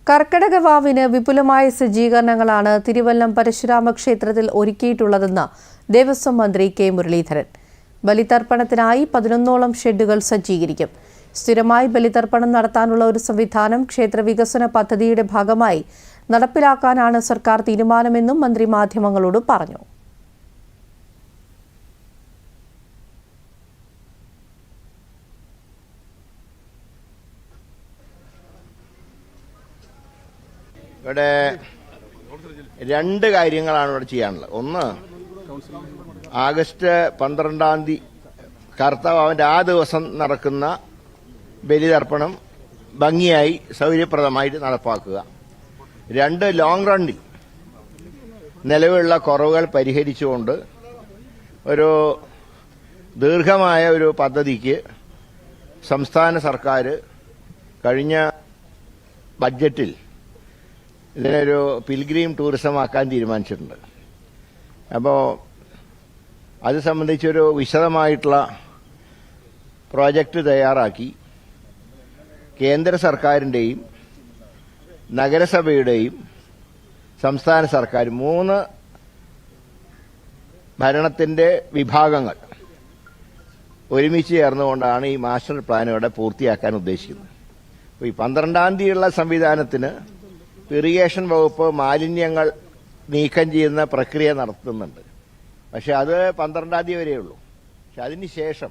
കർക്കിടക വാവിന് വിപുലമായ സജ്ജീകരണങ്ങളാണ് തിരുവല്ലം പരശുരാമ ക്ഷേത്രത്തിൽ ഒരുക്കിയിട്ടുള്ളതെന്ന് ദേവസ്വം മന്ത്രി കെ മുരളീധരൻ. ബലിതർപ്പണത്തിനായി 11ഓളം ഷെഡുകൾ സജ്ജീകരിക്കും. സ്ഥിരമായി ബലിതർപ്പണം നടത്താനുള്ള ഒരു സംവിധാനം ക്ഷേത്ര വികസന പദ്ധതിയുടെ ഭാഗമായി നടപ്പിലാക്കാനാണ് സർക്കാർ തീരുമാനമെന്നും മന്ത്രി മാധ്യമങ്ങളോട് പറഞ്ഞു. ഇവിടെ രണ്ട് കാര്യങ്ങളാണ് ഇവിടെ ചെയ്യാനുള്ളത്. ഒന്ന്, ആഗസ്റ്റ് 12-ാം തീയതി കർത്തവാവിന്റെ ആ ദിവസം നടക്കുന്ന ബലിതർപ്പണം ഭംഗിയായി സൗകര്യപ്രദമായിട്ട് നടപ്പാക്കുക. രണ്ട്, ലോങ് റണ്ണിൽ നിലവിലുള്ള കുറവുകൾ പരിഹരിച്ചുകൊണ്ട് ഒരു ദീർഘമായ ഒരു പദ്ധതിക്ക് സംസ്ഥാന സർക്കാർ കഴിഞ്ഞ ബഡ്ജറ്റിൽ ഇതിനൊരു പിൽഗ്രീം ടൂറിസം ആക്കാൻ തീരുമാനിച്ചിട്ടുണ്ട്. അപ്പോൾ അത് സംബന്ധിച്ചൊരു വിശദമായിട്ടുള്ള പ്രോജക്റ്റ് തയ്യാറാക്കി കേന്ദ്ര സർക്കാരിൻ്റെയും നഗരസഭയുടെയും സംസ്ഥാന സർക്കാർ 3 ഭരണത്തിന്റെ വിഭാഗങ്ങൾ ഒരുമിച്ച് ചേർന്നുകൊണ്ടാണ് ഈ മാസ്റ്റർ പ്ലാൻ ഇവിടെ പൂർത്തിയാക്കാൻ ഉദ്ദേശിക്കുന്നത്. അപ്പോൾ ഈ 12-ാം തീയതിയുള്ള സംവിധാനത്തിന് ഇറിഗേഷൻ വകുപ്പ് മാലിന്യങ്ങൾ നീക്കം ചെയ്യുന്ന പ്രക്രിയ നടത്തുന്നുണ്ട്. പക്ഷെ അത് 12-ാം തീയതി വരെയുള്ളൂ. പക്ഷെ അതിന് ശേഷം